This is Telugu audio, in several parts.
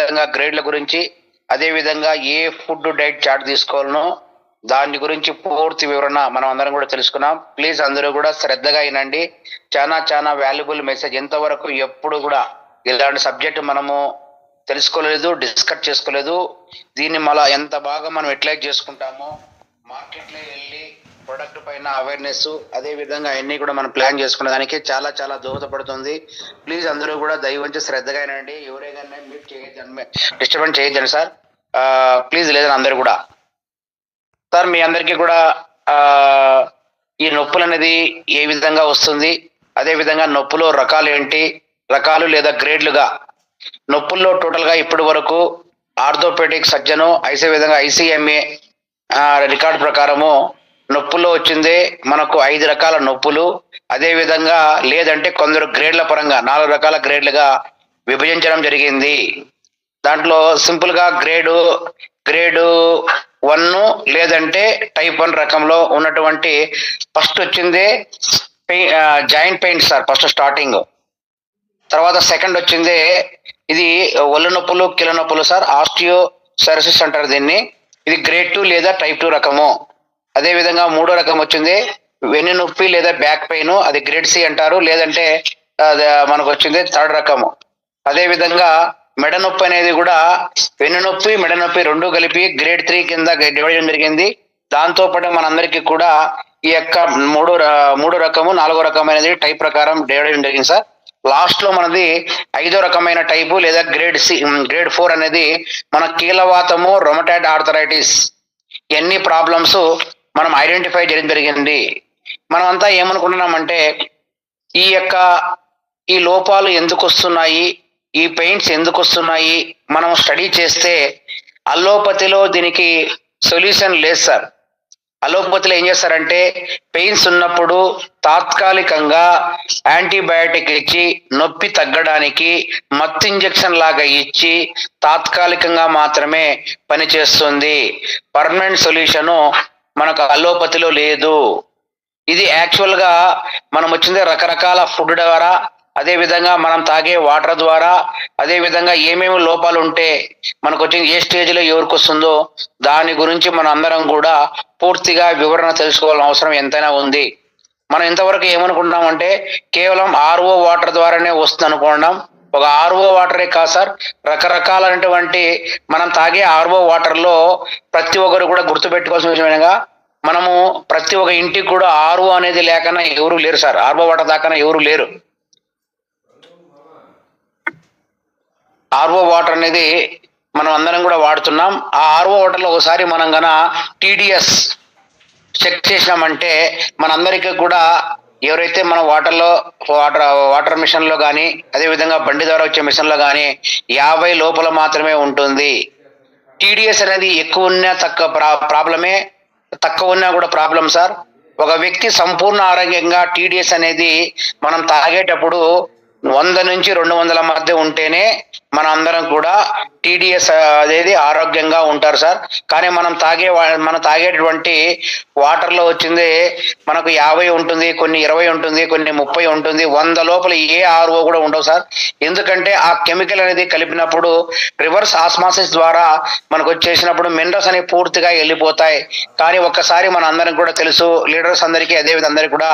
విధంగా గ్రేడ్ల గురించి, అదే విధంగా ఏ ఫుడ్ డైట్ చార్ట్ తీసుకోవాలనో దాని గురించి పూర్తి వివరణ మనం అందరం కూడా తెలుసుకున్నాం. ప్లీజ్ అందరూ కూడా శ్రద్ధగా వినండి. చాలా వాల్యుబుల్ మెసేజ్. ఎంతవరకు ఎప్పుడు కూడా ఇలాంటి సబ్జెక్ట్ మనము తెలుసుకోలేదు, డిస్కస్ చేసుకోలేదు. దీన్ని మళ్ళా ఎంత బాగా మనం యూటిలైజ్ చేసుకుంటామో, మార్కెట్లో వెళ్ళి ప్రొడక్ట్ పైన అవేర్నెస్, అదే విధంగా అన్ని కూడా మనం ప్లాన్ చేసుకునే దానికి చాలా దోహదపడుతుంది. ప్లీజ్ అందరూ కూడా దయవంచి శ్రద్ధగా వినండి. ఎవరైనా మీట్ చేయొద్దండి, డిస్టర్బెన్స్ చేయొద్దండి సార్. ప్లీజ్ లేదని అందరూ కూడా సార్. మీ అందరికీ కూడా ఈ నొప్పులు అనేది ఏ విధంగా వస్తుంది, అదే విధంగా నొప్పులో రకాలు ఏంటి, రకాలు లేదా గ్రేడ్లుగా నొప్పుల్లో టోటల్ గా ఇప్పటి వరకు ఆర్థోపెడిక్ సర్జను ఐసే విధంగా ఐసీఎంఏ రికార్డు ప్రకారము నొప్పుల్లో వచ్చిందే మనకు 5 రకాల నొప్పులు. అదే విధంగా లేదంటే కొందరు గ్రేడ్ల పరంగా 4 రకాల గ్రేడ్లుగా విభజించడం జరిగింది. దాంట్లో సింపుల్ గా గ్రేడు 1 లేదంటే టైప్ 1 రకంలో ఉన్నటువంటి ఫస్ట్ వచ్చింది joint pain sir, first starting. తర్వాత సెకండ్ వచ్చింది ఇది ఒళ్ళు నొప్పులు, కీళ్ళ నొప్పులు సార్, ఆస్టియోసైరోసిస్ అంటారు దీన్ని. ఇది గ్రేడ్ 2 లేదా టైప్ 2 రకము. అదే విధంగా 3వ రకం వచ్చింది వెన్ను నొప్పి లేదా బ్యాక్ పెయిన్, అది గ్రేడ్ సి అంటారు. లేదంటే మనకు వచ్చింది 3rd రకము. అదే విధంగా మెడ నొప్పి అనేది కూడా వెన్ను నొప్పి, మెడ నొప్పి 2 కలిపి గ్రేడ్ 3 కింద డివైడ్ జరిగింది. దాంతో పాటు మనందరికీ కూడా ఈ యొక్క 3వ రకము, 4వ రకం అనేది టైప్ ప్రకారం డివైడ్ జరిగింది సార్. లాస్ట్ లో మనది 5వ రకమైన టైపు లేదా గ్రేడ్ 4 అనేది మన కీలవాతము, రొమటాయిడ్ ఆర్థరైటిస్, ఎన్ని ప్రాబ్లమ్స్ మనం ఐడెంటిఫై చేయడం జరిగింది. మనం అంతా ఏమనుకుంటున్నామంటే ఈ లోపాలు ఎందుకు వస్తున్నాయి, ఈ పెయిన్స్ ఎందుకు వస్తున్నాయి, మనం స్టడీ చేస్తే అల్లోపతిలో దీనికి సొల్యూషన్ లేదు సార్. అలోపతిలో ఏం చేస్తారంటే పెయిన్స్ ఉన్నప్పుడు తాత్కాలికంగా యాంటీబయాటిక్ ఇచ్చి నొప్పి తగ్గడానికి మత్తు ఇంజెక్షన్ లాగా ఇచ్చి తాత్కాలికంగా మాత్రమే పనిచేస్తుంది. పర్మనెంట్ సొల్యూషను మనకు అలోపతిలో లేదు. ఇది యాక్చువల్ గా మనం వచ్చింది రకరకాల ఫుడ్ ద్వారా, అదే విధంగా మనం తాగే వాటర్ ద్వారా, అదే విధంగా ఏమేమి లోపాలు ఉంటే మనకు వచ్చింది ఏ స్టేజ్ లో ఎవరికి వస్తుందో దాని గురించి మనం అందరం కూడా పూర్తిగా వివరణ తెలుసుకోవాల్సిన అవసరం ఎంతైనా ఉంది. మనం ఇంతవరకు ఏమనుకుంటున్నామంటే కేవలం ఆర్ఓ వాటర్ ద్వారానే వస్తుంది అనుకున్నాం. ఒక ఆర్ఓ వాటరే కాదు సార్, రకరకాలైనటువంటి మనం తాగే ఆర్ఓ వాటర్ లో ప్రతి ఒక్కరు కూడా గుర్తుపెట్టుకోవాల్సిన విషయంగా మనము ప్రతి ఒక్క ఇంటికి కూడా ఆర్ఓ అనేది లేకన్నా ఎవరు లేరు సార్. ఆర్ఓ వాటర్ దాకా ఎవరు లేరు. ఆర్ఓ వాటర్ అనేది మనం అందరం కూడా వాడుతున్నాం. ఆ ఆర్ఓ వాటర్లో ఒకసారి మనం గన టీడీఎస్ చెక్ చేసినామంటే మనందరికీ కూడా ఎవరైతే మన వాటర్ మిషన్ లో కానీ, అదే విధంగా బండి ద్వారా వచ్చే మిషన్ లో కానీ 50 లోపల మాత్రమే ఉంటుంది. టీడీఎస్ అనేది ఎక్కువ ఉన్నా ప్రాబ్లమే, తక్కువ ఉన్నా కూడా ప్రాబ్లం సార్. ఒక వ్యక్తి సంపూర్ణ ఆరోగ్యంగా టీడీఎస్ అనేది మనం తాగేటప్పుడు 100 నుంచి 200 మధ్య ఉంటేనే మన అందరం కూడా టీడీఎస్ అనేది ఆరోగ్యంగా ఉంటారు సార్. కానీ మనం తాగేటువంటి వాటర్ లో వచ్చింది మనకు 50 ఉంటుంది, కొన్ని 20 ఉంటుంది, కొన్ని 30 ఉంటుంది, 100 లోపల ఏ ఆర్ఓ కూడా ఉండవు సార్. ఎందుకంటే ఆ కెమికల్ అనేది కలిపినప్పుడు రివర్స్ ఆస్మాసిస్ ద్వారా మనకు వచ్చేసినప్పుడు మినరల్స్ అనేవి పూర్తిగా వెళ్ళిపోతాయి. కానీ ఒక్కసారి మన అందరికి కూడా తెలుసు, లీడర్స్ అందరికీ, అదే విధంగా అందరికీ కూడా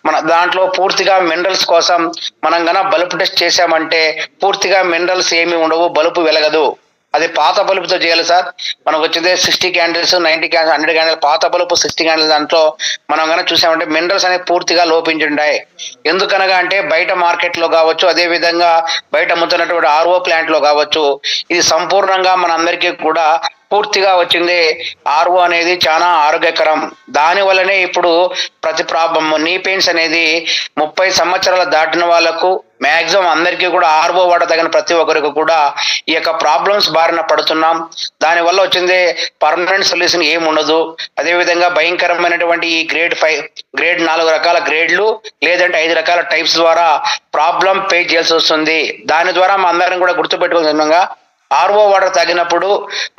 మన దాంట్లో పూర్తిగా మినరల్స్ కోసం మనం గన బల్బ్ టెస్ట్ చేసామంటే పూర్తిగా మినరల్స్ ఏమి ఉండవు, బల్బు వెలగదు. అది పాత బల్బుతో చేయాలి సార్. మనకు వచ్చింది 60 క్యాండిల్స్, 90 క్యాండిల్స్, 100 క్యాండిల్స్, పాత బల్బు 60 క్యాండిల్స్. దాంట్లో మనం కనుక చూసామంటే మినరల్స్ అనేవి పూర్తిగా లోపించుంటాయి. ఎందుకనగా అంటే బయట మార్కెట్ లో కావచ్చు, అదే విధంగా బయట అమ్ముతున్నటువంటి ఆర్ఓ ప్లాంట్ లో కావచ్చు, ఇది సంపూర్ణంగా మన అందరికీ కూడా పూర్తిగా వచ్చింది. ఆర్ఓ అనేది చాలా ఆరోగ్యకరం. దాని వల్లనే ఇప్పుడు ప్రతి ప్రాబ్లం నీ పెయిన్స్ అనేది 30 సంవత్సరాలు దాటిన వాళ్ళకు మ్యాక్సిమం అందరికీ కూడా ఆర్ఓ వాటర్ తగిన ప్రతి ఒక్కరికి కూడా ఈ యొక్క ప్రాబ్లమ్స్ బారిన పడుతున్నాం. దానివల్ల వచ్చింది పర్మనెంట్ సొల్యూషన్ ఏమి ఉండదు. అదేవిధంగా భయంకరమైనటువంటి ఈ గ్రేడ్ 4 రకాల గ్రేడ్లు లేదంటే 5 రకాల టైప్స్ ద్వారా ప్రాబ్లం పే చేయాల్సి వస్తుంది. దాని ద్వారా మా అందరం కూడా గుర్తుపెట్టుకోవాల్సిన ఆర్ఓ వాటర్ తాగినప్పుడు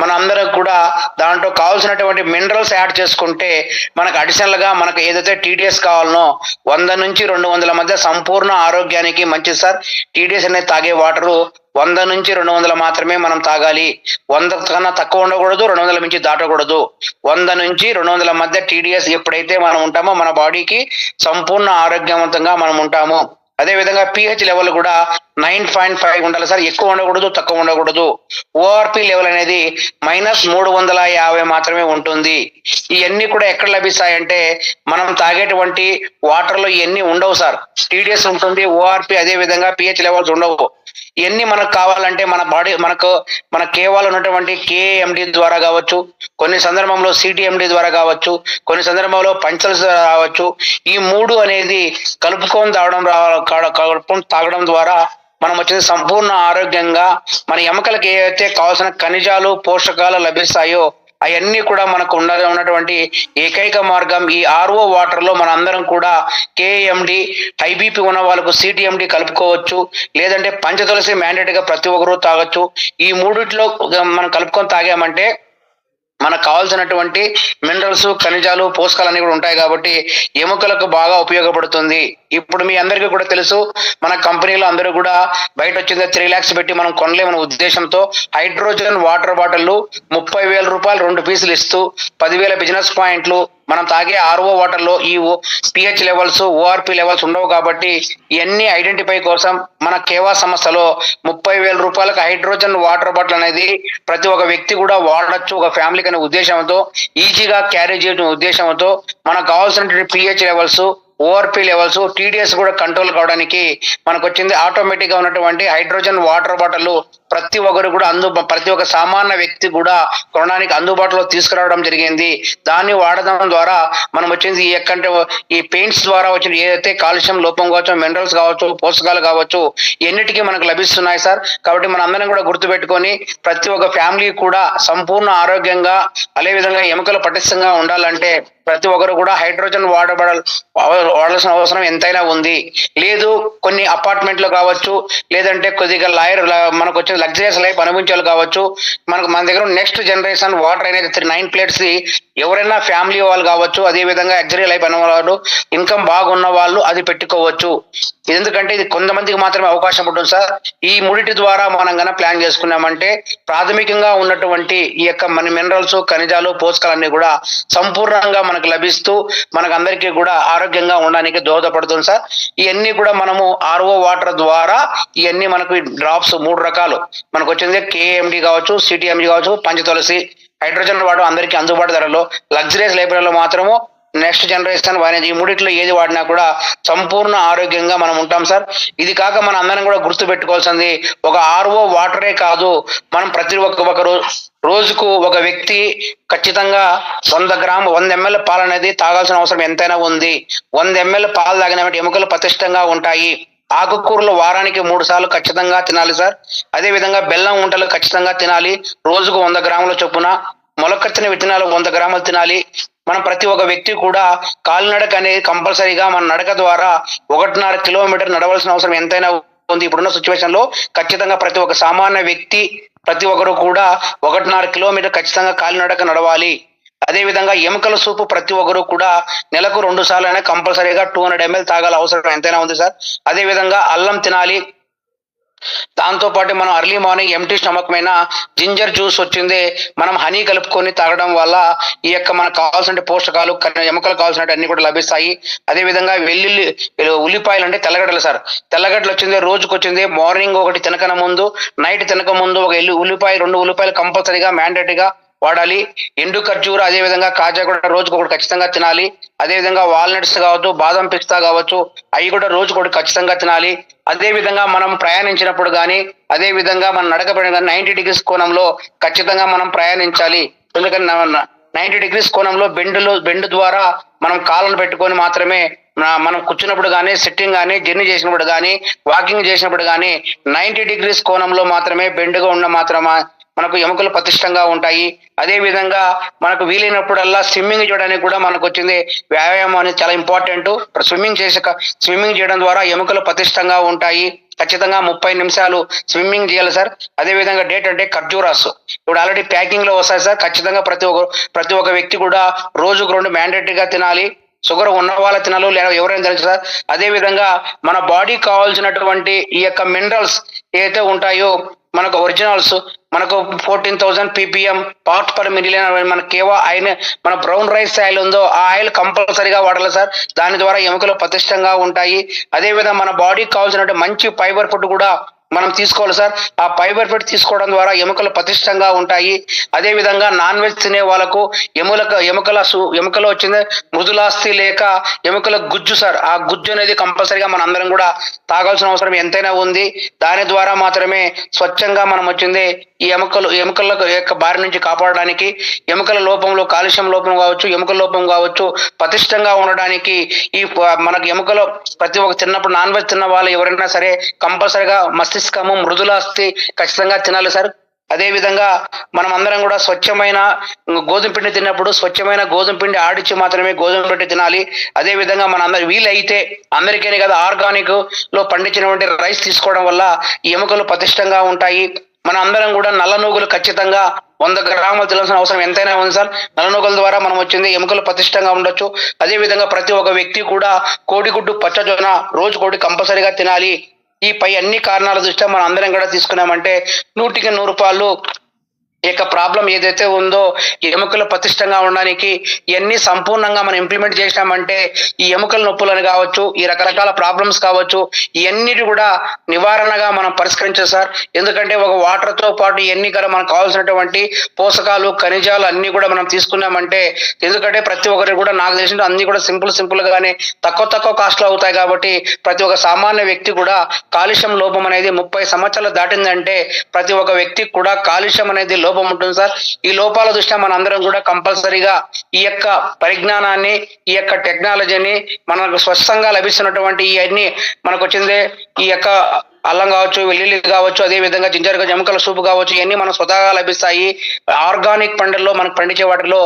మన అందరం కూడా దాంట్లో కావాల్సినటువంటి మినరల్స్ యాడ్ చేసుకుంటే మనకు అడిషనల్ గా మనకు ఏదైతే టీడీఎస్ కావాలనో 100 నుంచి 200 మధ్య సంపూర్ణ ఆరోగ్యానికి మంచిది సార్. టీడీఎస్ అనేది తాగే వాటరు 100 నుంచి 200 మాత్రమే మనం తాగాలి. 100 కన్నా తక్కువ ఉండకూడదు, 200 మించి దాటకూడదు. 100 నుంచి 200 మధ్య టీడీఎస్ ఎప్పుడైతే మనం ఉంటామో మన బాడీకి సంపూర్ణ ఆరోగ్యవంతంగా మనం ఉంటాము. అదే విధంగా పిహెచ్ లెవెల్ కూడా 9.5 ఉండాలి సార్. ఎక్కువ ఉండకూడదు, తక్కువ ఉండకూడదు. ఓఆర్పి లెవెల్ అనేది -350 మాత్రమే ఉంటుంది. ఇవన్నీ కూడా ఎక్కడ లభిస్తాయంటే మనం తాగేటువంటి వాటర్ లో ఇవన్నీ ఉండవు సార్. టీడీఎస్ ఉంటుంది, ఓఆర్పి అదే విధంగా పిహెచ్ లెవెల్స్ ఉండవు. ఇవన్నీ మనకు కావాలంటే మన బాడీ మన కేవలం ఉన్నటువంటి కేఎండి ద్వారా కావచ్చు, కొన్ని సందర్భంలో సిటిఎండి ద్వారా కావచ్చు, కొన్ని సందర్భంలో పంచల్స్ రావచ్చు. ఈ 3 అనేది కలుపుకొని తాగడం ద్వారా మనం వచ్చేది సంపూర్ణ ఆరోగ్యంగా మన ఎముకలకు ఏవైతే కావాల్సిన ఖనిజాలు పోషకాలు లభిస్తాయో అవన్నీ కూడా మనకు ఉన్నటువంటి ఏకైక మార్గం ఈ ఆర్ఓ వాటర్ లో మన అందరం కూడా కేఎండి హైబీపీ ఉన్న వాళ్ళకు సిటిఎండి కలుపుకోవచ్చు, లేదంటే పంచతులసి మ్యాండేట్ గా ప్రతి ఒక్కరూ తాగొచ్చు. ఈ మూడిట్లో మనం కలుపుకొని తాగామంటే మనకు కావాల్సినటువంటి మినరల్స్ ఖనిజాలు పోషకాలు అన్ని కూడా ఉంటాయి కాబట్టి ఎముకలకు బాగా ఉపయోగపడుతుంది. ఇప్పుడు మీ అందరికీ కూడా తెలుసు, మన కంపెనీలో అందరూ కూడా బయట వచ్చింది 3 lakhs పెట్టి మనం కొనలేమన్న ఉద్దేశంతో హైడ్రోజన్ వాటర్ బాటిల్ 30,000 రూపాయలు 2 పీసులు ఇస్తూ 10,000 బిజినెస్ పాయింట్లు మనం తాగే ఆర్ఓ వాటర్ లో ఈ పిహెచ్ లెవెల్స్ ఓఆర్పి లెవెల్స్ ఉండవు కాబట్టి ఇవన్నీ ఐడెంటిఫై కోసం మన కేవా సంస్థలో 30,000 రూపాయలకు హైడ్రోజన్ వాటర్ బాటిల్ అనేది ప్రతి ఒక్క వ్యక్తి కూడా వాడచ్చు ఒక ఫ్యామిలీకి అనే ఉద్దేశంతో, ఈజీగా క్యారీ చేయడం ఉద్దేశంతో మనకు కావాల్సినటువంటి pH levels ORP levels TDS కూడా కంట్రోల్ కావడానికి మనకు వచ్చింది ఆటోమేటిక్ గా ఉన్నటువంటి హైడ్రోజన్ వాటర్ బాటిల్ ప్రతి ఒక్కరు కూడా ప్రతి ఒక్క సామాన్య వ్యక్తి కూడా కొనడానికి అందుబాటులో తీసుకురావడం జరిగింది. దాన్ని వాడడం ద్వారా మనం వచ్చింది ఈ పెయింట్స్ ద్వారా వచ్చిన ఏదైతే కాల్షియం లోపం కావచ్చు, మినరల్స్ కావచ్చు, పోషకాలు కావచ్చు, ఎన్నిటికీ మనకు లభిస్తున్నాయి సార్. కాబట్టి మన అందరం కూడా గుర్తుపెట్టుకొని ప్రతి ఒక్క ఫ్యామిలీ కూడా సంపూర్ణ ఆరోగ్యంగా అదే విధంగా ఎముకలు పటిష్టంగా ఉండాలంటే ప్రతి ఒక్కరు కూడా హైడ్రోజన్ వాటర్ బాటిల్ వాడాల్సిన అవసరం ఎంతైనా ఉంది. లేదు కొన్ని అపార్ట్మెంట్లు కావచ్చు, లేదంటే కొద్దిగా మనకు వచ్చిన లగ్జరియస్ లైఫ్ అనుభవించాలి కావచ్చు, మన దగ్గర నెక్స్ట్ జనరేషన్ వాటర్ అనేది 9 ప్లేట్స్ ఎవరైనా ఫ్యామిలీ వాళ్ళు కావచ్చు, అదే విధంగా లగ్జరీ లైఫ్ అనే వాళ్ళు ఇన్కమ్ బాగున్న వాళ్ళు అది పెట్టుకోవచ్చు. ఎందుకంటే ఇది కొంతమందికి మాత్రమే అవకాశం ఉంటుంది సార్. ఈ మూడిటి ద్వారా మనం గన ప్లాన్ చేసుకున్నామంటే ప్రాథమికంగా ఉన్నటువంటి ఈ యొక్క మన మినరల్స్ ఖనిజాలు పోషకాలన్నీ కూడా సంపూర్ణంగా మనకు లభిస్తూ మనకు అందరికీ కూడా ఆరోగ్యంగా ఉండడానికి దోహదపడుతుంది సార్. ఇవన్నీ కూడా మనము ఆర్ఓ వాటర్ ద్వారా ఇవన్నీ మనకు డ్రాప్స్ 3 రకాలు మనకు వచ్చింది కేఎండి కావచ్చు, సిటిఎండి కావచ్చు, పంచతులసి హైడ్రోజన్ వాటర్ అందరికీ అందుబాటు ధరలో లగ్జరీస్ లైబ్రరీలో మాత్రము నెక్స్ట్ జనరేషన్ ఈ మూడిట్లో ఏది వాడినా కూడా సంపూర్ణ ఆరోగ్యంగా మనం ఉంటాం సార్. ఇది కాక మన అందరం కూడా గుర్తు పెట్టుకోవాల్సింది ఒక ఆర్ఓ వాటరే కాదు, మనం ప్రతి ఒక్క రోజుకు ఒక వ్యక్తి ఖచ్చితంగా 100 ml పాలు అనేది తాగాల్సిన అవసరం ఎంతైనా ఉంది. 100 ml పాలు తాగినటువంటి ఎముకలు పటిష్టంగా ఉంటాయి. ఆకుకూరలు వారానికి 3 సార్లు ఖచ్చితంగా తినాలి సార్. అదే విధంగా బెల్లం ఉంటలు ఖచ్చితంగా తినాలి. రోజుకు 100 గ్రాముల చొప్పున మొలకెత్తిన విత్తనాలు 100 గ్రాములు తినాలి. మనం ప్రతి ఒక్క వ్యక్తి కూడా కాలినడక అనేది కంపల్సరీగా మన నడక ద్వారా 1.5 కిలోమీటర్ నడవలసిన అవసరం ఎంతైనా ఉంది. ఇప్పుడున్న సిచ్యువేషన్ లో ఖచ్చితంగా ప్రతి ఒక్క సామాన్య వ్యక్తి ప్రతి ఒక్కరు కూడా 1.5 కిలోమీటర్ ఖచ్చితంగా కాలినడక నడవాలి. అదే విధంగా ఎముకల సూపు ప్రతి ఒక్కరు కూడా నెలకు 2 సార్లు అయినా కంపల్సరీగా 200 ml తాగాల అవసరం ఎంతైనా ఉంది సార్. అదే విధంగా అల్లం తినాలి. దాంతో పాటు మనం అర్లీ మార్నింగ్ ఎంటీ స్టమక్ పైన జింజర్ జ్యూస్ వచ్చింది మనం హనీ కలుపుకొని తాగడం వల్ల ఈ యొక్క మనకు కావాల్సిన పోషకాలు ఎముకలు కావాల్సిన అన్ని కూడా లభిస్తాయి. అదే విధంగా ఉల్లిపాయలు అంటే తెల్లగడ్డలు సార్. తెల్లగడ్డలు వచ్చింది రోజుకు వచ్చింది మార్నింగ్ ఒకటి తినకన ముందు, నైట్ తినక ముందు ఒక 2 ఉల్లిపాయలు కంపల్సరీగా మ్యాండేటరీగా వాడాలి. ఎండు ఖర్జూర అదే విధంగా కాజా కూడా రోజుకు ఒకటి ఖచ్చితంగా తినాలి. అదే విధంగా వాల్నట్స్ కావచ్చు, బాదం పిస్తా కావచ్చు, అవి కూడా రోజుకు ఒకటి ఖచ్చితంగా తినాలి. అదే విధంగా మనం ప్రయాణించినప్పుడు కానీ అదే విధంగా మనం నడకబడిన 90 degrees కోణంలో ఖచ్చితంగా మనం ప్రయాణించాలి. ఎందుకంటే 90 degrees కోణంలో బెండ్ ద్వారా మనం కాళ్ళను పెట్టుకొని మాత్రమే మనం కూర్చున్నప్పుడు కానీ సిట్టింగ్ కానీ జర్నీ చేసినప్పుడు కానీ వాకింగ్ చేసినప్పుడు కానీ 90 degrees కోణంలో మాత్రమే బెండ్గా ఉన్న మాత్రమే మనకు ఎముకలు పటిష్టంగా ఉంటాయి. అదే విధంగా మనకు వీలైనప్పుడల్లా స్విమ్మింగ్ చేయడానికి కూడా మనకు వచ్చింది వ్యాయామం అనేది చాలా ఇంపార్టెంట్. స్విమ్మింగ్ చేయడం ద్వారా ఎముకలు పటిష్టంగా ఉంటాయి. ఖచ్చితంగా 30 నిమిషాలు స్విమ్మింగ్ చేయాలి సార్. అదే విధంగా డేట్ అంటే ఖర్జూరాస్ ఇప్పుడు ఆల్రెడీ ప్యాకింగ్ లో వస్తాయి సార్. ఖచ్చితంగా ప్రతి ఒక్క వ్యక్తి కూడా రోజుకు 2 మ్యాండేటరీగా తినాలి. షుగర్ ఉన్న వాళ్ళ తినాలి, లేదా ఎవరైనా తినచ్చు సార్. అదే విధంగా మన బాడీ కావాల్సినటువంటి ఈ యొక్క మినరల్స్ ఏవైతే ఉంటాయో మనకు ఒరిజినల్స్, మనకు 14,000 ppm పార్ట్ పర్ మిలియన్ మన కేవా ఆయిల్, మన బ్రౌన్ రైస్ ఆయిల్ ఉందో ఆ ఆయిల్ కంపల్సరీగా వాడాలి సార్. దాని ద్వారా ఎముకలు పటిష్టంగా ఉంటాయి. అదేవిధంగా మన బాడీకి కావాల్సినటువంటి మంచి ఫైబర్ ఫుడ్ కూడా మనం తీసుకోవాలి సార్. ఆ ఫైబర్ ఫుడ్ తీసుకోవడం ద్వారా ఎముకలు పటిష్టంగా ఉంటాయి. అదే విధంగా నాన్ వెజ్ తినే వాళ్ళకు ఎముకలో వచ్చింది మృదులాస్థి లేక ఎముకల గుజ్జు సార్. ఆ గుజ్జు అనేది కంపల్సరీగా మన అందరం కూడా తాగాల్సిన అవసరం ఎంతైనా ఉంది. దాని ద్వారా మాత్రమే స్వచ్ఛంగా మనం వచ్చింది ఈ ఎముకల యొక్క బారి నుంచి కాపాడడానికి, ఎముకల లోపంలో కాల్షియం లోపం కావచ్చు, ఎముకల లోపం కావచ్చు, పటిష్టంగా ఉండడానికి ఈ మనకు ఎముకలో ప్రతి ఒక్క తిన్నప్పుడు నాన్ వెజ్ తిన్న వాళ్ళు ఎవరైనా సరే కంపల్సరీగా మస్తిష్కము మృదులాస్థి ఖచ్చితంగా తినాలి సార్. అదే విధంగా మనం అందరం కూడా స్వచ్ఛమైన గోధుమ పిండి తిన్నప్పుడు స్వచ్ఛమైన గోధుమ పిండి ఆడిచి మాత్రమే గోధుమ పిండి తినాలి. అదే విధంగా మన అందరు వీలైతే అందరికీ కదా ఆర్గానిక్ లో పండించినటువంటి రైస్ తీసుకోవడం వల్ల ఈ ఎముకలు పటిష్టంగా ఉంటాయి. మన అందరం కూడా నల్ల నూగులు ఖచ్చితంగా 100 గ్రాములు తినాల్సిన అవసరం ఎంతైనా ఉంది సార్. నల్ల నూగుల ద్వారా మనం వచ్చింది ఎముకలు పటిష్టంగా ఉండొచ్చు. అదే విధంగా ప్రతి ఒక్క వ్యక్తి కూడా కోడిగుడ్డు పచ్చజొన్న రోజు కోడి కంపల్సరీగా తినాలి. ఈ పై అన్ని కారణాల దృష్ట్యా మనం అందరం కూడా తీసుకున్నామంటే 100కి 100 ఈ యొక్క ప్రాబ్లం ఏదైతే ఉందో ఎముకలు పటిష్టంగా ఉండడానికి ఇవన్నీ సంపూర్ణంగా మనం ఇంప్లిమెంట్ చేసినామంటే ఈ ఎముకల నొప్పులను కావచ్చు, ఈ రకరకాల ప్రాబ్లమ్స్ కావచ్చు, ఇవన్నిటి కూడా నివారణగా మనం పరిష్కరించాలి సార్. ఎందుకంటే ఒక వాటర్తో పాటు ఇవన్నీ కూడా మనకు కావాల్సినటువంటి పోషకాలు ఖనిజాలు అన్ని కూడా మనం తీసుకున్నామంటే, ఎందుకంటే ప్రతి ఒక్కరికి కూడా నాకు తెలిసిన అన్ని కూడా సింపుల్ గానే తక్కువ కాస్ట్లో అవుతాయి. కాబట్టి ప్రతి ఒక్క సామాన్య వ్యక్తి కూడా కాలుష్యం లోపం అనేది 30 సంవత్సరాలు దాటిందంటే ప్రతి ఒక్క వ్యక్తికి కూడా కాలుష్యం అనేది లోపం ఉంటుంది సార్. ఈ లోపాల దృష్ట్యా మన అందరం కూడా కంపల్సరీగా ఈ యొక్క పరిజ్ఞానాన్ని, ఈ యొక్క టెక్నాలజీని మనకు స్వచ్ఛంగా లభిస్తున్నటువంటి ఇవన్నీ మనకు వచ్చిందే ఈ యొక్క అల్లం కావచ్చు, వెల్లుల్లి కావచ్చు, అదే విధంగా జింజర్ ఎముకల సూపు కావచ్చు, ఇవన్నీ మనకు స్వతహాగా లభిస్తాయి. ఆర్గానిక్ పంటల్లో మనకు పండించే వాటిలో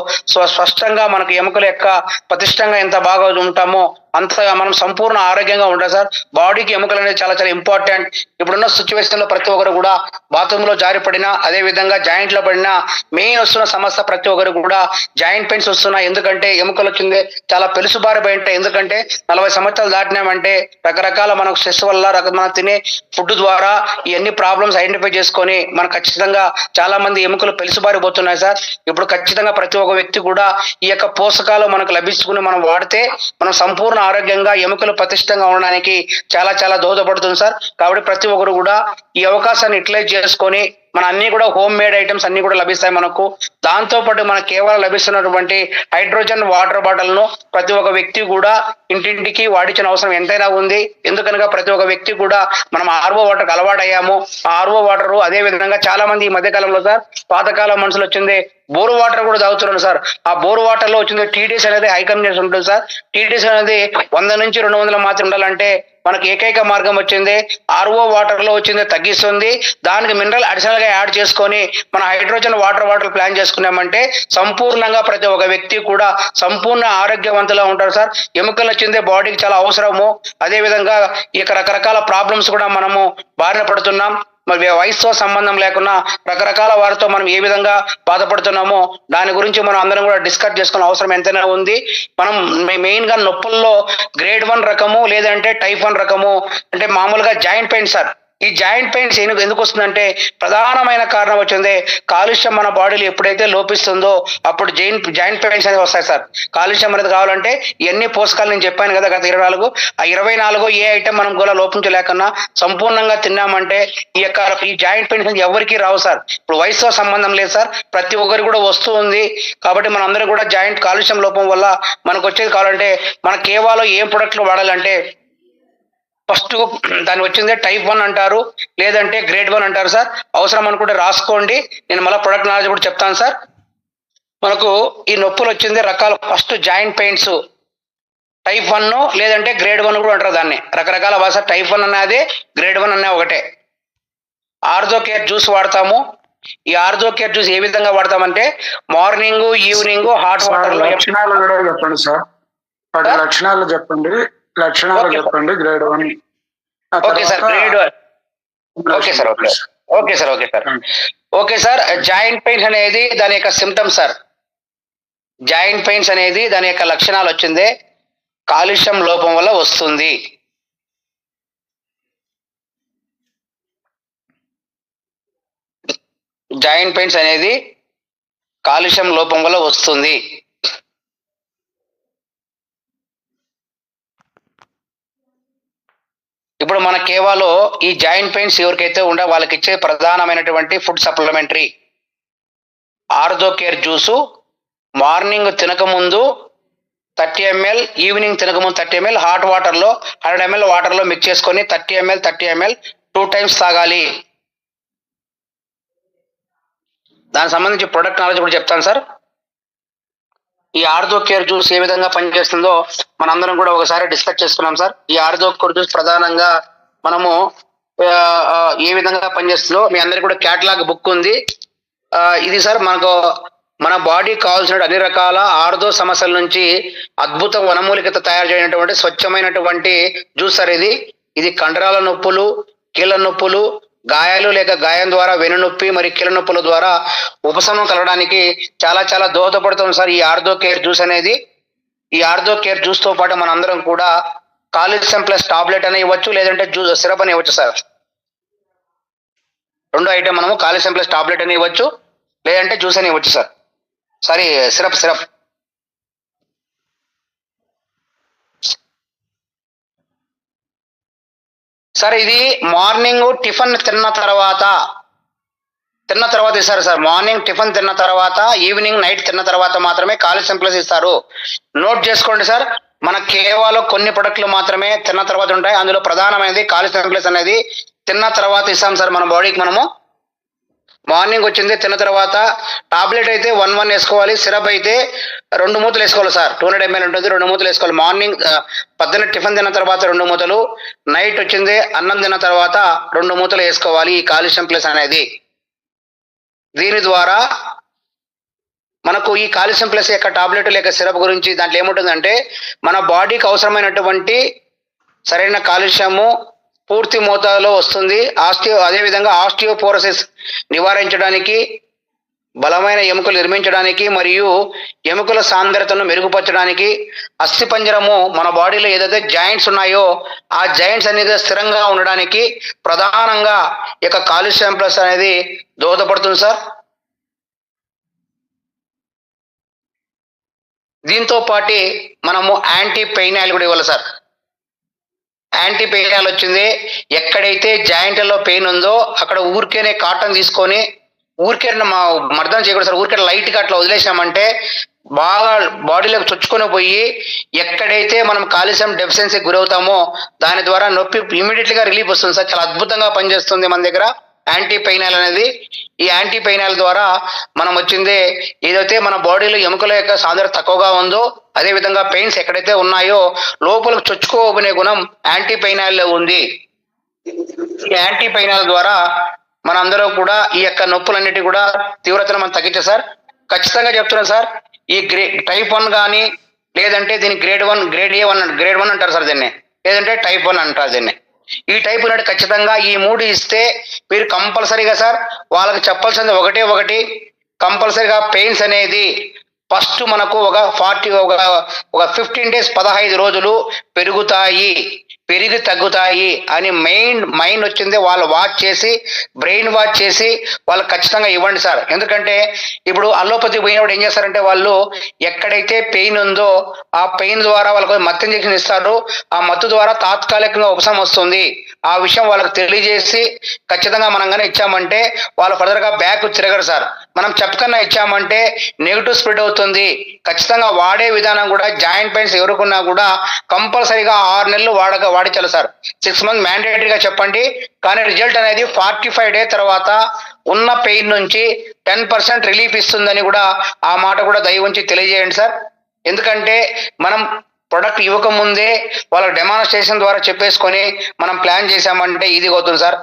స్పష్టంగా మనకు ఎముకల యొక్క పటిష్టంగా ఎంత బాగా ఉంటామో అంత మనం సంపూర్ణ ఆరోగ్యంగా ఉంటాం సార్. బాడీకి ఎముకలు అనేది చాలా ఇంపార్టెంట్. ఇప్పుడున్న సిచ్యువేషన్ లో ప్రతి ఒక్కరు కూడా బాత్రూమ్ లో జారి పడినా, అదే విధంగా జాయింట్ లో పడినా మెయిన్ వస్తున్న సమస్య ప్రతి ఒక్కరు కూడా జాయింట్ పెయిన్స్ వస్తున్నాయి. ఎందుకంటే ఎముకలు వచ్చింది చాలా పెలుసుబారిపోయి ఉంటాయి. ఎందుకంటే 40 సంవత్సరాలు దాటినామంటే రకరకాల మనకు స్ట్రెస్ వల్ల మనం తినే ఫుడ్ ద్వారా ఇవన్నీ ప్రాబ్లమ్స్ ఐడెంటిఫై చేసుకొని మనకు ఖచ్చితంగా చాలా మంది ఎముకలు పెలుసుబారిపోతున్నాయి సార్. ఇప్పుడు ఖచ్చితంగా ప్రతి ఒక్క వ్యక్తి కూడా ఈ యొక్క పోషకాలు మనకు లభించుకుని మనం వాడితే మనం సంపూర్ణ ఆరోగ్యంగా ఎముకలు పటిష్టంగా ఉండడానికి చాలా దోహదపడుతుంది సార్. కాబట్టి ప్రతి ఒక్కరు కూడా ఈ అవకాశాన్ని యూటిలైజ్ చేసుకొని మన అన్ని కూడా హోమ్ మేడ్ ఐటమ్స్ అన్ని కూడా లభిస్తాయి మనకు. దాంతో పాటు మనకు కేవలం లభిస్తున్నటువంటి హైడ్రోజన్ వాటర్ బాటిల్ ను ప్రతి ఒక్క వ్యక్తి కూడా ఇంటింటికి వాడించిన అవసరం ఎంతైనా ఉంది. ఎందుకనగా ప్రతి ఒక్క వ్యక్తి కూడా మనం ఆర్ఓ వాటర్ అలవాటు అయ్యాము. ఆ ఆర్ఓ వాటర్ అదే విధంగా చాలా మంది ఈ మధ్య కాలంలో సార్ పాతకాలం మనుషులు వచ్చింది బోరు వాటర్ కూడా తాగుతున్నారు సార్. ఆ బోరు వాటర్ లో వచ్చింది టీడీఎస్ అనేది హై కంజెన్స్ ఉంటుంది సార్. టీడీఎస్ అనేది 100 నుంచి 200 మాత్రం ఉండాలంటే మనకు ఏకైక మార్గం వచ్చింది ఆర్ఓ వాటర్ లో వచ్చింది తగ్గిస్తుంది. దానికి మినరల్ అడిషనల్ గా యాడ్ చేసుకొని మన హైడ్రోజన్ వాటర్ ప్లాన్ చేసుకున్నామంటే సంపూర్ణంగా ప్రతి ఒక్క వ్యక్తి కూడా సంపూర్ణ ఆరోగ్యవంతులా ఉంటారు సార్. ఎముకలు వచ్చింది బాడీకి చాలా అవసరము. అదే విధంగా ఈ రకరకాల ప్రాబ్లమ్స్ కూడా మనము బారిన పడుతున్నాం. మరి వయసుతో సంబంధం లేకుండా రకరకాల వారితో మనం ఏ విధంగా బాధపడుతున్నామో దాని గురించి మనం అందరం కూడా డిస్కస్ చేసుకునే అవసరం ఎంతైనా ఉంది. మనం మెయిన్ గా నొప్పుల్లో గ్రేడ్ 1 రకము లేదంటే టైప్ 1 రకము అంటే మామూలుగా జాయింట్ పెయిన్ సార్. ఈ జాయింట్ పెయిన్స్ ఎందుకు వస్తుందంటే ప్రధానమైన కారణం వచ్చింది కాలుష్యం మన బాడీలో ఎప్పుడైతే లోపిస్తుందో అప్పుడు జాయింట్ పెయిన్స్ అనేది వస్తాయి సార్. కాలుష్యం అనేది కావాలంటే ఇవన్నీ పోషకాలు నేను చెప్పాను కదా గత 24 ఆ 24 ఏ ఐటమ్ మనం కూడా లోపించలేకన్నా సంపూర్ణంగా తిన్నామంటే ఈ జాయింట్ పెయిన్స్ ఎవరికి రావు సార్. ఇప్పుడు వయసుతో సంబంధం లేదు సార్, ప్రతి ఒక్కరికి కూడా వస్తూ ఉంది. కాబట్టి మన అందరూ కూడా జాయింట్ కాలుష్యం లోపం వల్ల మనకు వచ్చేది కావాలంటే మన కేవలం ఏం ప్రొడక్ట్లు వాడాలంటే ఫస్ట్ దాని వచ్చిందే టైప్ 1 అంటారు లేదంటే గ్రేడ్ 1 అంటారు సార్. అవసరం అనుకుంటే రాసుకోండి, నేను మళ్ళీ ప్రొడక్ట్ నాలెడ్జ్ కూడా చెప్తాను సార్. మనకు ఈ నొప్పులు వచ్చింది రకాల ఫస్ట్ జాయింట్ పెయిన్స్ టైప్ 1 లేదంటే గ్రేడ్ 1 కూడా అంటారు. దాన్ని రకరకాల భాష టైప్ 1 అన్నదే గ్రేడ్ 1 అనే ఒకటే. ఆర్థో కేర్ జ్యూస్ వాడతాము. ఈ ఆర్థో కేర్ జ్యూస్ ఏ విధంగా వాడతామంటే మార్నింగ్ ఈవినింగ్ హాట్ వాటర్ లో లక్షణాలు కూడా చెప్పండి సార్. లక్షణాలు చెప్పండి grade 1. Okay sir grade 1 okay sir. Joint pains అనేది దాని యొక్క సిమ్టమ్స్ సార్. జాయింట్ పెయిన్స్ అనేది దాని యొక్క లక్షణాలు వచ్చింది. కాలుష్యం లోపం వల్ల వస్తుంది. జాయింట్ పెయిన్స్ అనేది కాలుష్యం లోపం వల్ల వస్తుంది. ఇప్పుడు మన కేవాలో ఈ జాయింట్ పెయిన్స్ ఎవరికైతే ఉండే వాళ్ళకి ఇచ్చే ప్రధానమైనటువంటి food supplementary Ortho Care juice morning తినకముందు 30 ml, ఈవినింగ్ తినకముందు 30 ml హాట్ వాటర్లో 100 ml వాటర్లో మిక్స్ చేసుకొని 30 ml 2 times తాగాలి. దానికి సంబంధించి ప్రొడక్ట్ నాలెడ్జ్ కూడా చెప్తాను సార్. ఈ ఆర్థో కేర్ జ్యూస్ ఏ విధంగా పనిచేస్తుందో మనందరం కూడా ఒకసారి డిస్కస్ చేసుకున్నాం సార్. ఈ ఆర్థో కేర్ జ్యూస్ ప్రధానంగా మనము ఏ విధంగా పనిచేస్తుందో మీ అందరికి కూడా క్యాటలాగ్ బుక్ ఉంది. ఇది సార్ మనకు మన బాడీకి కావాల్సిన అన్ని రకాల ఆర్థో సమస్యల నుంచి అద్భుత వనమూలికత తయారు చేయనటువంటి స్వచ్ఛమైనటువంటి జ్యూస్ సార్ ఇది కండరాల నొప్పులు, కీళ్ళ నొప్పులు, గాయాలు లేక గాయం ద్వారా వెన్నునొప్పి మరియు కీళ్ళ నొప్పుల ద్వారా ఉపశమనం కలగడానికి చాలా చాలా దోహదపడుతుంది సార్ ఈ ఆర్థో కేర్ జ్యూస్ అనేది. ఈ ఆర్థో కేర్ జ్యూస్ తో పాటు మన అందరం కూడా కాల్షియం ప్లస్ టాబ్లెట్ అని ఇవ్వచ్చు, లేదంటే జ్యూస్ సిరప్ అని ఇవ్వచ్చు సార్. 2 ఐటమ్ మనము కాల్షియం ప్లస్ టాబ్లెట్ అని ఇవ్వచ్చు, లేదంటే జ్యూస్ అని ఇవ్వచ్చు సార్. Sorry syrup sir. ఇది మార్నింగ్ టిఫిన్ తిన్న తర్వాత ఇస్తారు సార్. మార్నింగ్ టిఫిన్ తిన్న తర్వాత, ఈవినింగ్ నైట్ తిన్న తర్వాత మాత్రమే కాల్షియం ప్లస్ ఇస్తారు. నోట్ చేసుకోండి సార్. మన కేవలం కొన్ని ప్రొడక్ట్లు మాత్రమే తిన్న తర్వాత ఉంటాయి. అందులో ప్రధానమైనది కాల్షియం ప్లస్ అనేది తిన్న తర్వాత ఇస్తాం సార్ మన బాడీకి. మనము మార్నింగ్ వచ్చింది తిన్న తర్వాత టాబ్లెట్ అయితే 1 వేసుకోవాలి, సిరప్ అయితే 2 మూతలు వేసుకోవాలి సార్. 200 ml ఉంటుంది, 2 మూతలు వేసుకోవాలి. మార్నింగ్ పొద్దున్న టిఫిన్ తిన్న తర్వాత 2 మూతలు, నైట్ వచ్చింది అన్నం తిన్న తర్వాత 2 మూతలు వేసుకోవాలి ఈ కాల్షియం ప్లస్ అనేది. దీని ద్వారా మనకు ఈ కాల్షియం ప్లస్ యొక్క టాబ్లెట్ లేక సిరప్ గురించి దాంట్లో ఏముంటుందంటే మన బాడీకి అవసరమైనటువంటి సరైన కాల్షియము పూర్తి మోతాదులో వస్తుంది. అదేవిధంగా ఆస్టియోపోరోసిస్ నివారించడానికి, బలమైన ఎముకలు నిర్మించడానికి మరియు ఎముకల సాంద్రతను మెరుగుపరచడానికి, అస్థిపంజరము మన బాడీలో ఏదైతే జాయింట్స్ ఉన్నాయో ఆ జాయింట్స్ అనేది స్థిరంగా ఉండడానికి ప్రధానంగా ఈ యొక్క కాల్షియం ప్లస్ అనేది దోహదపడుతుంది సార్. దీంతో పాటు మనము యాంటీ పెయిన్ ఆయిల్ కూడా ఇవ్వాలి సార్. యాంటీ పెయిన్ ఆయిల్ వచ్చింది, ఎక్కడైతే జాయింట్లలో పెయిన్ ఉందో అక్కడ ఊరికేనే కాటన్ తీసుకొని ఊరికే మర్దం చేయకూడదు సార్. ఊరికే లైట్గా అట్లా వదిలేసామంటే బాగా బాడీలోకి చొచ్చుకొని పోయి ఎక్కడైతే మనం కాల్షియం డెఫిషియన్సీ గురవుతామో దాని ద్వారా నొప్పి ఇమీడియట్లీగా రిలీఫ్ వస్తుంది సార్. చాలా అద్భుతంగా పనిచేస్తుంది మన దగ్గర యాంటీ పెయిన్ ఆయిల్ అనేది. ఈ యాంటీ పెయిన్ ఆయిల్ ద్వారా మనం వచ్చింది ఏదైతే మన బాడీలో ఎముకల యొక్క సాంద్రత తక్కువగా ఉందో, అదే విధంగా పెయిన్స్ ఎక్కడైతే ఉన్నాయో లోపలికి చొచ్చుకోబోనే గుణం యాంటీ పెయిన్ ఆయిల్ లో ఉంది. ఈ యాంటీ పెయిన్ ఆయిల్ ద్వారా మనందరూ కూడా ఈ యొక్క నొప్పులన్నిటి కూడా తీవ్రతను మనం తగ్గించాం సార్. ఖచ్చితంగా చెప్తున్నాం సార్. ఈ టైప్ 1 కానీ లేదంటే దీని గ్రేడ్ 1, గ్రేడ్ A1, గ్రేడ్ 1 అంటారు సార్ దీన్ని, లేదంటే టైప్ 1 అంటారు దీన్ని. ఈ టైప్ ఉన్నట్టు ఖచ్చితంగా ఈ 3 ఇస్తే మీరు కంపల్సరీగా సార్ వాళ్ళకి చెప్పాల్సింది ఒకటి కంపల్సరీగా పెయిన్స్ అనేది ఫస్ట్ మనకు ఒక 15 days 15 రోజులు పెరిగి తగ్గుతాయి అని మైండ్ వచ్చింది వాళ్ళు వాచ్ చేసి, బ్రెయిన్ వాచ్ చేసి వాళ్ళకి ఖచ్చితంగా ఇవ్వండి సార్. ఎందుకంటే ఇప్పుడు అల్లోపతి పోయినప్పుడు ఏం చేస్తారంటే వాళ్ళు ఎక్కడైతే పెయిన్ ఉందో ఆ పెయిన్ ద్వారా వాళ్ళకు మత్తు ఇంజెక్షన్ ఇస్తారు. ఆ మత్తు ద్వారా తాత్కాలికంగా ఉపశమనం వస్తుంది. ఆ విషయం వాళ్ళకి తెలియజేసి ఖచ్చితంగా మనం కానీ ఇచ్చామంటే వాళ్ళు ఫర్దర్గా బ్యాక్ తిరగరు సార్. మనం చెప్పకన్నా ఇచ్చామంటే నెగిటివ్ స్ప్రెడ్ అవుతుంది. ఖచ్చితంగా వాడే విధానం కూడా జాయింట్ పెయిన్స్ ఎవరుకున్నా కూడా కంపల్సరీగా 6 నెలలు వాడించాలి సార్. 6 months మ్యాండేటరీగా చెప్పండి. కానీ రిజల్ట్ అనేది 45 days తర్వాత ఉన్న పెయిన్ నుంచి 10% రిలీఫ్ ఇస్తుందని కూడా ఆ మాట కూడా దయ ఉంచి తెలియజేయండి సార్. ఎందుకంటే మనం ప్రొడక్ట్ ఇవ్వకముందే వాళ్ళ డెమాన్స్ట్రేషన్ ద్వారా చెప్పేసుకొని మనం ప్లాన్ చేశామంటే ఇది అవుతుంది సార్.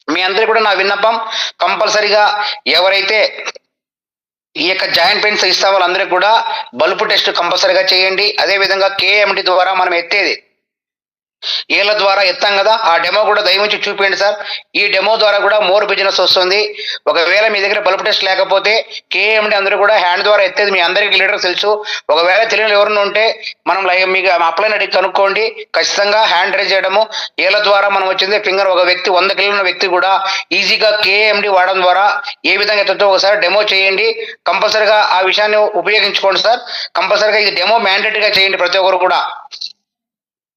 మీ అందరికీ కూడా నా విన్నపం, కంపల్సరీగా ఎవరైతే ఈ యొక్క జాయింట్ పెయిన్స్ ఇస్తా వాళ్ళందరికీ కూడా బల్బ్ టెస్ట్ కంపల్సరీగా చేయండి. అదే విధంగా KMT ద్వారా మనం ఎత్తేది ఏళ్ళ ద్వారా ఎత్తాం కదా, ఆ డెమో కూడా దయవుంచి చూపించండి సార్. ఈ డెమో ద్వారా కూడా మోర్ బిజినెస్ వస్తుంది. ఒకవేళ మీ దగ్గర బల్బ్ టెస్ట్ లేకపోతే కేఎండి అందరూ కూడా హ్యాండ్ ద్వారా ఎత్తేది మీ అందరికీ లీడర్ తెలుసు. ఒకవేళ తెలియని ఎవరైనా ఉంటే మనం మీకు అప్లైన్ అడిగి కనుక్కోండి. ఖచ్చితంగా హ్యాండ్ రైజ్ చేయడము ఏళ్ళ ద్వారా మనం వచ్చింది ఫింగర్. ఒక వ్యక్తి 100 కిలోల వ్యక్తి కూడా ఈజీగా కేఎండి వాడడం ద్వారా ఏ విధంగా ఎత్తుతో ఒకసారి డెమో చేయండి. కంపల్సరిగా ఆ విషయాన్ని ఉపయోగించుకోండి సార్. కంపల్సరిగా ఇది డెమో మ్యాండేటరీగా చేయండి. ప్రతి ఒక్కరు కూడా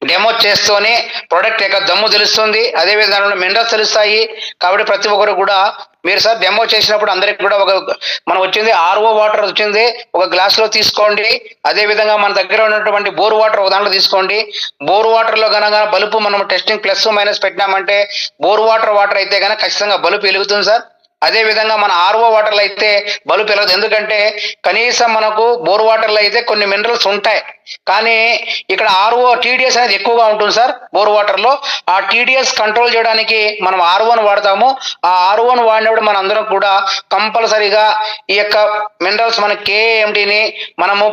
డెమో చేస్తూనే ప్రొడక్ట్ యొక్క దమ్ము తెలుస్తుంది, అదే విధంగా మినరల్స్ తెలుస్తాయి. కాబట్టి ప్రతి ఒక్కరు కూడా మీరు సార్ డెమో చేసినప్పుడు అందరికి కూడా మనం వచ్చింది ఆర్ఓ వాటర్ వచ్చింది ఒక గ్లాస్ లో తీసుకోండి. అదే విధంగా మన దగ్గర ఉన్నటువంటి బోర్ వాటర్ ఒక దాంట్లో తీసుకోండి. బోర్ వాటర్ లో కనుక బల్బు మనం టెస్టింగ్ ప్లస్ మైనస్ పెట్టినామంటే బోర్ వాటర్ అయితే కనుక ఖచ్చితంగా బల్బు వెలుగుతుంది సార్. అదే విధంగా మన ఆర్ఓ వాటర్లో అయితే బల్బు పెరగదు. ఎందుకంటే కనీసం మనకు బోర్ వాటర్లో అయితే కొన్ని మినరల్స్ ఉంటాయి, కానీ ఇక్కడ ఆర్ఓ టీడీఎస్ అనేది ఎక్కువగా ఉంటుంది సార్. బోర్ వాటర్లో ఆ టీడీఎస్ కంట్రోల్ చేయడానికి మనం ఆర్ఓను వాడతాము. ఆ ఆర్ఓను వాడినప్పుడు మన అందరం కూడా కంపల్సరీగా ఈ యొక్క మినరల్స్ మన కేఎండిని మనము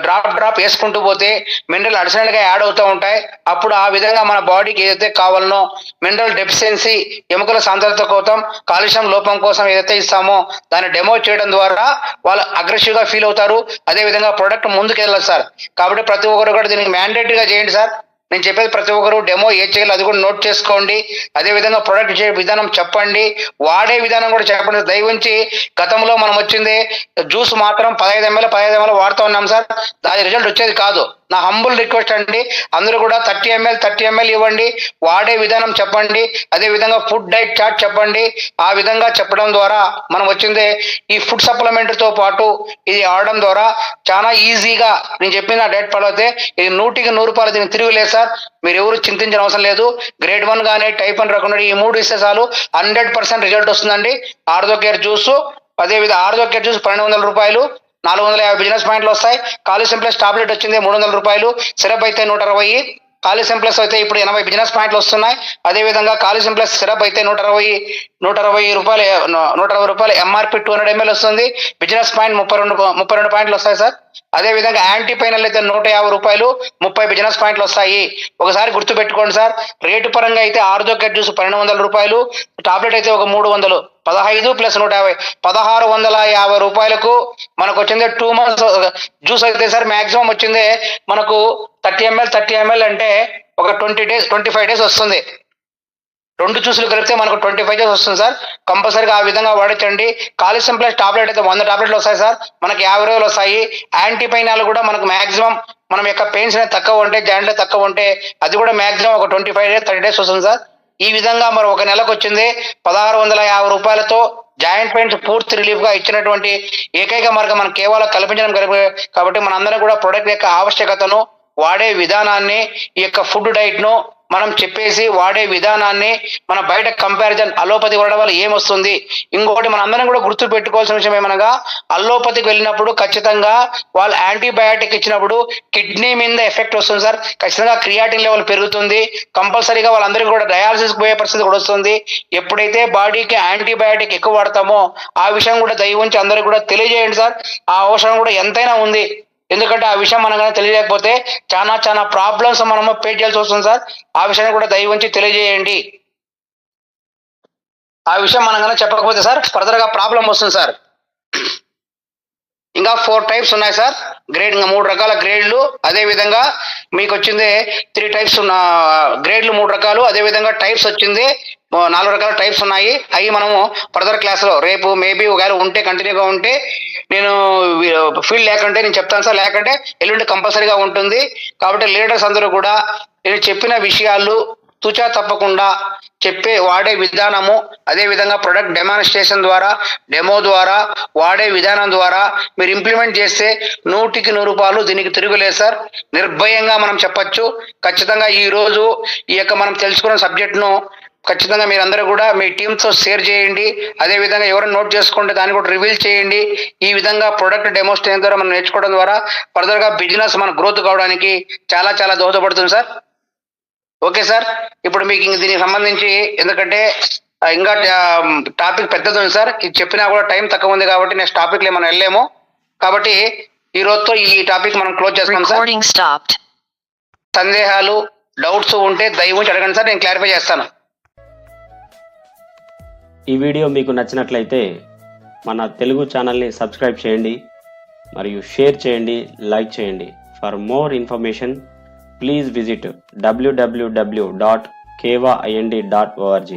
డ్రాప్ వేసుకుంటూ పోతే మినరల్ అడిషనల్ గా యాడ్ అవుతూ ఉంటాయి. అప్పుడు ఆ విధంగా మన బాడీకి ఏదైతే కావాలనో మినరల్ డెఫిషియన్సీ, ఎముకల సాంద్రత కోసం, కాలుష్యం లోపం కోసం ఏదైతే ఇస్తామో దాన్ని డెమో చేయడం ద్వారా వాళ్ళు అగ్రెసివ్ గా ఫీల్ అవుతారు. అదే విధంగా ప్రొడక్ట్ ముందుకు వెళ్ళాలి సార్. కాబట్టి ప్రతి ఒక్కరు కూడా దీనికి మ్యాండేటరీగా చేయండి సార్. నేను చెప్పేది ప్రతి ఒక్కరు డెమో ఏ చేయాలి అది కూడా నోట్ చేసుకోండి. అదే విధంగా ప్రొడక్ట్ చేసే విధానం చెప్పండి, వాడే విధానం కూడా చెప్పండి. దయవుంచి గతంలో మనం వచ్చింది జ్యూస్ మాత్రం 15 ml వాడుతూ ఉన్నాం సార్. దాని రిజల్ట్ వచ్చేది కాదు. నా హంబుల్ రిక్వెస్ట్ అండి, అందరూ కూడా 30 ml ఇవ్వండి, వాడే విధానం చెప్పండి. అదే విధంగా ఫుడ్ డైట్ చార్ట్ చెప్పండి. ఆ విధంగా చెప్పడం ద్వారా మనం వచ్చింది ఈ ఫుడ్ సప్లిమెంట్ తో పాటు ఇది ఆడడం ద్వారా చాలా ఈజీగా నేను చెప్పిన డైట్ ఫాలో అయితే ఇది 100కి 100 దీనికి తిరుగులేదు సార్. మీరు ఎవరు చింతించిన అవసరం లేదు. గ్రేడ్ 1 కానీ టైప్ 1 రకం ఈ 3 ఇస్తే చాలు 100% రిజల్ట్ వస్తుందండి. ఆర్థో కేర్ జ్యూస్, అదేవిధంగా ఆర్థో కేర్ జ్యూస్ 1200 రూపాయలు, 450 బిజినెస్ పాయింట్లు వస్తాయి. కాలిసియం ప్లస్ టాబ్లెట్ వచ్చింది 300 రూపాయలు, సిరప్ అయితే 160, కాలిసియం ప్లస్ అయితే ఇప్పుడు 80 బిజినెస్ పాయింట్లు వస్తున్నాయి. అదే విధంగా కాలిసియం ప్లస్ సిరప్ అయితే 160 రూపాయలు ఎంఆర్పి 200 ml వస్తుంది. బిజినెస్ పాయింట్ 32 పాయింట్లు వస్తాయి సార్. అదే విధంగా యాంటీ పైనల్ అయితే 150 రూపాయలు, 30 బిజినెస్ పాయింట్లు వస్తాయి. ఒకసారి గుర్తు పెట్టుకోండి సార్. రేటు పరంగా అయితే ఆర్థో కేర్ జ్యూస్ 1200 రూపాయలు, టాబ్లెట్ అయితే ఒక 300, 15 + 150 1650 రూపాయలకు మనకు వచ్చింది 2 months జ్యూస్ అయితే సార్. మాక్సిమం వచ్చింది మనకు 30 ml అంటే ఒక 25 days వస్తుంది. 2 జ్యూసులు కలిపితే మనకు 25 days వస్తుంది సార్. కంపల్సరీగా ఆ విధంగా వాడచ్చండి. కాల్షియం ప్లస్ టాబ్లెట్ అయితే 100 టాబ్లెట్లు వస్తాయి సార్, మనకి 50 రోజులు వస్తాయి. యాంటీపైనాలు కూడా మనకు మాక్సిమం మనం యొక్క పెయిన్స్ అనేది తక్కువ ఉంటే, జాయింట్లు తక్కువ ఉంటే అది కూడా మాక్సిమం ఒక 25 days 30 days వస్తుంది సార్. ఈ విధంగా మరి ఒక నెలకు వచ్చింది 1650 రూపాయలతో జాయింట్ పెయిన్స్ పూర్తి రిలీఫ్ గా ఇచ్చినటువంటి ఏకైక మార్గం మనం కేవలం కల్పించడం కాబట్టి మనందరం కూడా ప్రొడక్ట్ యొక్క ఆవశ్యకతను, వాడే విధానాన్ని, ఈ యొక్క ఫుడ్ డైట్ ను మనం చెప్పేసి వాడే విధానాన్ని మన బయట కంపారిజన్ అలోపతి వాడడం వల్ల ఏమొస్తుంది. ఇంకొకటి మన అందరం కూడా గుర్తు పెట్టుకోవాల్సిన విషయం ఏమనగా అలోపతికి వెళ్ళినప్పుడు ఖచ్చితంగా వాళ్ళు యాంటీబయాటిక్ ఇచ్చినప్పుడు కిడ్నీ మీద ఎఫెక్ట్ వస్తుంది సార్. ఖచ్చితంగా క్రియాటిన్ లెవెల్ పెరుగుతుంది. కంపల్సరీగా వాళ్ళందరికీ కూడా డయాలసిస్ పోయే పరిస్థితి కూడా వస్తుంది. ఎప్పుడైతే బాడీకి యాంటీబయాటిక్ ఎక్కువ వాడతామో ఆ విషయం కూడా దయవుంచి అందరికీ కూడా తెలియజేయండి సార్. ఆ అవసరం కూడా ఎంతైనా ఉంది. ఎందుకంటే ఆ విషయం మనం కానీ తెలియజేయకపోతే చాలా ప్రాబ్లమ్స్ మనము ఫేస్ చేయాల్సి వస్తుంది సార్. ఆ విషయాన్ని కూడా దయవుంచి తెలియజేయండి. ఆ విషయం మనం కానీ చెప్పకపోతే సార్ ఫర్దర్ గా ప్రాబ్లం వస్తుంది సార్. ఇంకా 4 టైప్స్ ఉన్నాయి సార్. గ్రేడ్ 3 రకాల గ్రేడ్లు, అదే విధంగా మీకు వచ్చింది 3 టైప్స్ ఉన్న గ్రేడ్లు 3 రకాలు, అదే విధంగా టైప్స్ వచ్చింది 4 రకాల టైప్స్ ఉన్నాయి. అవి మనము ఫర్దర్ క్లాస్ లో రేపు మేబీ ఒకవేళ ఉంటే కంటిన్యూగా ఉంటే నేను ఫీల్డ్ లేకుంటే నేను చెప్తాను సార్, లేకుంటే ఎల్లుండి కంపల్సరీగా ఉంటుంది. కాబట్టి లీడర్స్ అందరూ కూడా నేను చెప్పిన విషయాలు తూచా తప్పకుండా చెప్పే వాడే విధానము, అదే విధంగా ప్రొడక్ట్ డెమాన్స్ట్రేషన్ ద్వారా, డెమో ద్వారా, వాడే విధానం ద్వారా మీరు ఇంప్లిమెంట్ చేస్తే 100కి 100 దీనికి తిరుగులేదు సార్. నిర్భయంగా మనం చెప్పచ్చు. ఖచ్చితంగా ఈ రోజు ఈ యొక్క మనం తెలుసుకున్న సబ్జెక్ట్ను ఖచ్చితంగా మీరందరూ కూడా మీ టీమ్తో షేర్ చేయండి. అదే విధంగా ఎవరైనా నోట్ చేసుకుంటే దాన్ని కూడా రివీల్ చేయండి. ఈ విధంగా ప్రొడక్ట్ డెమోస్ట్రేషన్ ద్వారా మనం నేర్చుకోవడం ద్వారా ఫర్దర్ గా బిజినెస్ మన గ్రోత్ కావడానికి చాలా దోహదపడుతుంది సార్. Okay sir. ఇప్పుడు మీకు దీనికి సంబంధించి ఎందుకంటే ఇంకా టాపిక్ పెద్దది ఉంది సార్. ఇది చెప్పినా కూడా టైం తక్కువ ఉంది కాబట్టి నెక్స్ట్ టాపిక్ లో మనం వెళ్ళలేము. కాబట్టి ఈ రోజుతో ఈ టాపిక్ మనం క్లోజ్ చేస్తాం సార్. సందేహాలు డౌట్స్ ఉంటే దయవుంచి అడగండి సార్, నేను క్లారిఫై చేస్తాను. ఈ వీడియో మీకు నచ్చినట్లయితే మన తెలుగు ఛానల్ని సబ్స్క్రైబ్ చేయండి మరియు షేర్ చేయండి, లైక్ చేయండి. For more information please visit www.kevaind.org.